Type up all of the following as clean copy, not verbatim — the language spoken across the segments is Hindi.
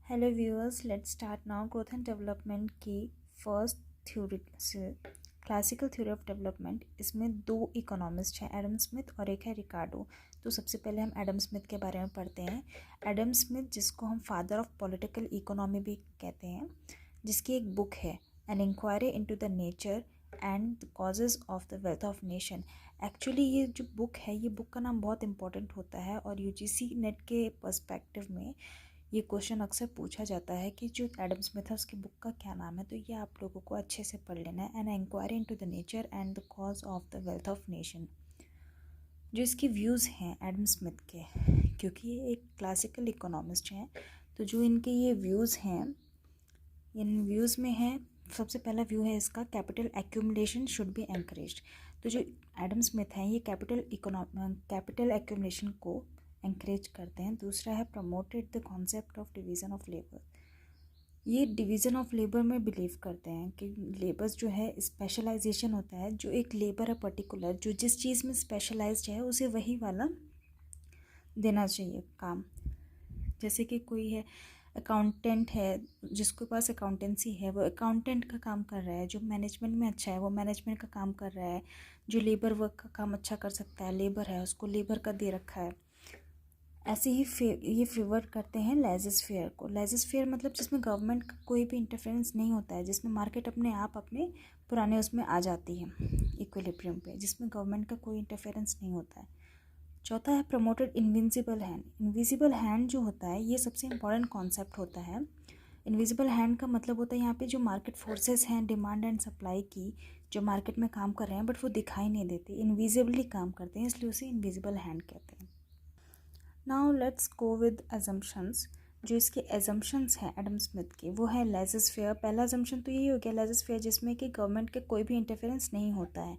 Hello viewers, let's start now. Growth and development की फर्स्ट थ्योरी से क्लासिकल थ्योरी ऑफ डेवलपमेंट। इसमें दो इकोनॉमिस्ट हैं, एडम स्मिथ और एक है रिकार्डो। तो सबसे पहले हम एडम स्मिथ के बारे में पढ़ते हैं। एडम स्मिथ, जिसको हम फादर ऑफ पॉलिटिकल इकोनॉमी भी कहते हैं, जिसकी एक बुक है an inquiry into the nature and the causes of the wealth of nation. Actually ये जो बुक है, ये बुक का नाम बहुत इंपॉर्टेंट होता है और यूजीसी नेट के पर्सपेक्टिव में ये क्वेश्चन अक्सर पूछा जाता है कि जो एडम स्मिथ है उसकी बुक का क्या नाम है। तो ये आप लोगों को अच्छे से पढ़ लेना है, an inquiry into the nature and the cause of the wealth of nation. जो इसके व्यूज़ हैं एडम स्मिथ के, क्योंकि ये एक क्लासिकल इकोनॉमिस्ट हैं, तो जो इनके ये व्यूज़ हैं, इन व्यूज़ में है, सबसे पहला व्यू है इसका, capital accumulation should be encouraged. तो जो एडम स्मिथ हैं ये कैपिटल एक्यूमुलेशन को एनकरेज करते हैं। दूसरा है promoted the concept of division of labour. ये डिवीज़न ऑफ लेबर में बिलीव करते हैं कि लेबर्स जो है स्पेशलाइजेशन होता है, जो एक लेबर है पर्टिकुलर, जो जिस चीज़ में स्पेशलाइज्ड है उसे वही वाला देना चाहिए काम। जैसे कि कोई है अकाउंटेंट है, जिसके पास अकाउंटेंसी है वो अकाउंटेंट का काम कर रहा है, जो मैनेजमेंट में अच्छा है वो मैनेजमेंट का काम कर रहा है, जो लेबर वर्क का काम अच्छा कर सकता है, लेबर है, उसको लेबर का दे रखा है। ऐसे ही ये फेवर करते हैं लेज़र फेयर को। लेज़र फेयर मतलब जिसमें गवर्नमेंट का कोई भी इंटरफेरेंस नहीं होता है, जिसमें मार्केट अपने आप अपने पुराने उसमें आ जाती है इक्विलिब्रियम पे, जिसमें गवर्नमेंट का कोई इंटरफेरेंस नहीं होता है। चौथा है promoted invisible hand. Invisible hand जो होता है ये सबसे इम्पॉर्टेंट कॉन्सेप्ट होता है। इनविजिबल हैंड का मतलब होता है यहाँ पे जो मार्केट फोर्सेस हैं डिमांड एंड सप्लाई की, जो मार्केट में काम कर रहे हैं बट वो दिखाई नहीं देते, इनविजिबली काम करते हैं, इसलिए उसे इनविजिबल हैंड कहते हैं। Now let's go with assumptions. जो इसके एजम्पशंस हैं एडम स्मिथ के, वो है लेज़र फेयर। पहला एजम्पशन तो यही हो गया लेज़र फेयर, जिसमें कि गवर्नमेंट के कोई भी इंटरफेरेंस नहीं होता है,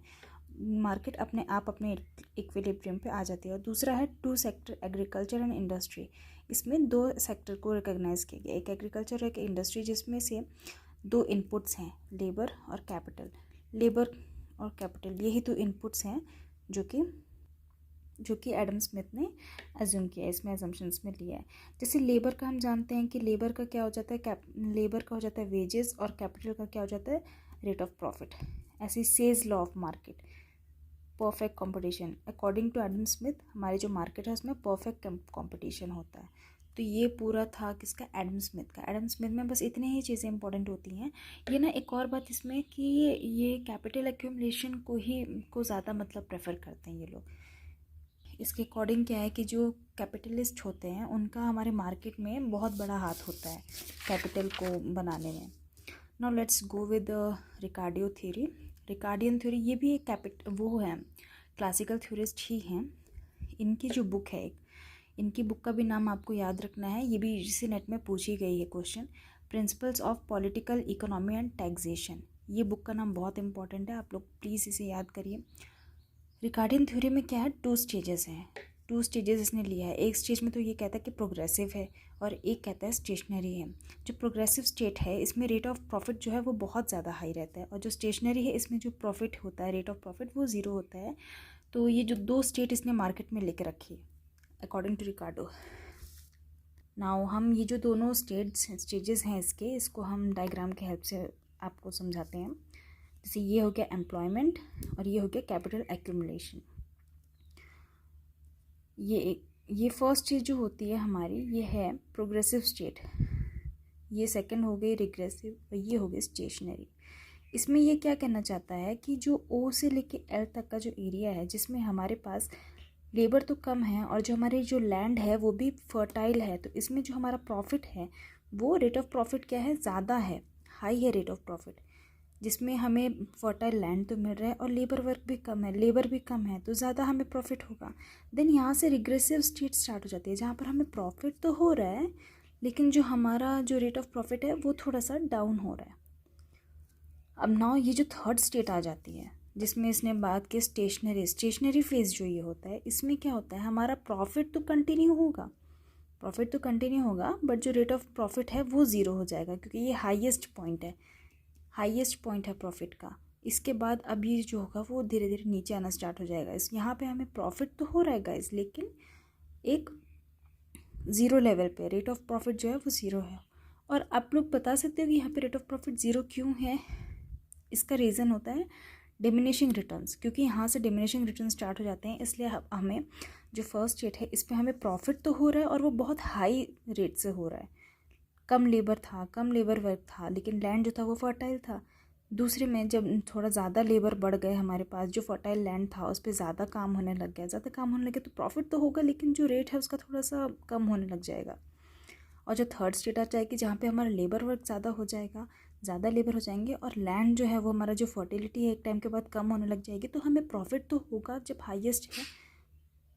मार्केट अपने आप अपने इक्विलिब्रियम पे आ जाती है। और दूसरा है two sector agriculture and industry. इसमें दो सेक्टर को रिकॉग्नाइज किया गया, एक एग्रीकल्चर एक इंडस्ट्री, जिसमें से दो इनपुट्स हैं, लेबर और कैपिटल। लेबर और कैपिटल यही दो इनपुट्स हैं जो कि एडम स्मिथ ने एज्यूम किया है, इसमें एजम्पशंस में लिया है। जैसे लेबर का हम जानते हैं कि लेबर का क्या हो जाता है, लेबर का हो जाता है वेजेस, और कैपिटल का क्या हो जाता है, रेट ऑफ प्रॉफिट। ऐसे says law of market, perfect competition. According to Adam Smith हमारी जो मार्केट है उसमें परफेक्ट कंपटीशन होता है। तो ये पूरा था किसका, एडम स्मिथ का। एडम स्मिथ में बस इतनी ही चीज़ें इंपॉर्टेंट होती हैं। ये ना एक और बात इसमें कि ये कैपिटल एक्यूमुलेशन को ज़्यादा मतलब प्रेफर करते हैं ये लोग। इसके अकॉर्डिंग क्या है कि जो कैपिटलिस्ट होते हैं उनका हमारे मार्केट में बहुत बड़ा हाथ होता है कैपिटल को बनाने में। Now let's go with Ricardian theory. Ricardian theory ये भी एक वो है, क्लासिकल थ्योरिस्ट ही हैं। इनकी जो बुक है, इनकी बुक का भी नाम आपको याद रखना है, ये भी यूजीसी नेट में पूछी गई है question, principles of political economy and taxation. ये बुक का नाम बहुत इंपॉर्टेंट है, आप लोग प्लीज़ इसे याद करिए। रिकार्डियन थ्योरी में क्या है, टू स्टेजेस हैं, टू स्टेजेस इसने लिया है। एक स्टेज में तो ये कहता है कि प्रोग्रेसिव है और एक कहता है स्टेशनरी है। जो प्रोग्रेसिव स्टेट है इसमें रेट ऑफ प्रॉफिट जो है वो बहुत ज़्यादा हाई रहता है, और जो स्टेशनरी है इसमें जो प्रॉफिट होता है, रेट ऑफ प्रॉफिट, वो ज़ीरो होता है। तो ये जो दो स्टेट इसने मार्केट में लेकर रखी है अकॉर्डिंग टू रिकार्डो। नाउ हम ये जो दोनों स्टेजेस हैं इसको हम डायग्राम के हेल्प से आपको समझाते हैं। जैसे ये हो गया एम्प्लॉयमेंट और ये हो गया कैपिटल एक्यूमुलेशन। ये फर्स्ट चीज़ जो होती है हमारी, ये है प्रोग्रेसिव स्टेट, ये सेकंड हो गई रिग्रेसिव और ये हो गई स्टेशनरी। इसमें ये क्या कहना चाहता है कि जो ओ से लेके एल तक का जो एरिया है, जिसमें हमारे पास लेबर तो कम है और जो हमारी जो लैंड है वो भी फर्टाइल है, तो इसमें जो हमारा प्रॉफिट है वो रेट ऑफ प्रॉफिट क्या है, ज़्यादा है, हाई है रेट ऑफ प्रॉफिट, जिसमें हमें फर्टाइल लैंड तो मिल रहा है और लेबर वर्क भी कम है, लेबर भी कम है, तो ज़्यादा हमें प्रॉफिट होगा। देन यहाँ से रिग्रेसिव स्टेट स्टार्ट हो जाती है, जहाँ पर हमें प्रॉफिट तो हो रहा है लेकिन जो हमारा जो रेट ऑफ प्रॉफिट है वो थोड़ा सा डाउन हो रहा है। अब नाउ ये जो थर्ड स्टेट आ जाती है, जिसमें इसने बात की स्टेशनरी फेज जो ये होता है, इसमें क्या होता है, हमारा प्रॉफिट तो कंटिन्यू होगा, बट जो रेट ऑफ प्रॉफिट है वो ज़ीरो हो जाएगा, क्योंकि ये हाईएस्ट पॉइंट है प्रॉफिट का। इसके बाद अब ये जो होगा वो धीरे धीरे नीचे आना स्टार्ट हो जाएगा। इस यहाँ पे हमें प्रॉफिट तो हो रहा है लेकिन एक ज़ीरो लेवल पे रेट ऑफ प्रॉफिट जो है वो ज़ीरो है। और आप लोग बता सकते हो कि यहाँ पे रेट ऑफ प्रॉफिट ज़ीरो क्यों है? इसका रीज़न होता है डिमिनिशिंग रिटर्न्स, क्योंकि यहाँ से डिमिनिशिंग रिटर्न स्टार्ट हो जाते हैं, इसलिए हमें जो फर्स्ट रेट है इस पर हमें प्रॉफिट तो हो रहा है और वो बहुत हाई रेट से हो रहा है। कम लेबर था, कम लेबर वर्क था, लेकिन लैंड जो था वो फर्टाइल था। दूसरे में जब थोड़ा ज़्यादा लेबर बढ़ गए हमारे पास, जो फर्टाइल लैंड था उस पर ज़्यादा काम होने लग गया, ज़्यादा काम होने लगे तो प्रॉफिट तो होगा, लेकिन जो रेट है उसका थोड़ा सा कम होने लग जाएगा। और जो थर्ड स्टेट आ जाएगी जहाँ पे हमारा लेबर वर्क ज़्यादा हो जाएगा, ज़्यादा लेबर हो जाएंगे और लैंड जो है वो हमारा जो फर्टिलिटी है एक टाइम के बाद कम होने लग जाएगी, तो हमें प्रॉफिट तो होगा, जब हाईएस्ट है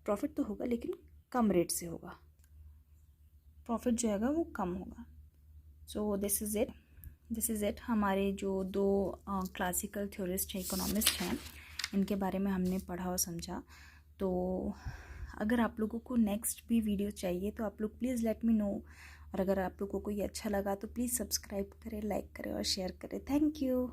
प्रॉफिट तो होगा लेकिन कम रेट से होगा, प्रॉफिट जो है वो कम होगा। So this is it. हमारे जो दो क्लासिकल थ्योरिस्ट हैं, इकोनॉमिस्ट हैं, इनके बारे में हमने पढ़ा और समझा। तो अगर आप लोगों को नेक्स्ट भी वीडियो चाहिए तो आप लोग प्लीज़ लेट मी नो, और अगर आप लोगों को ये अच्छा लगा तो प्लीज़ सब्सक्राइब करें, लाइक करें और शेयर करें। Thank you.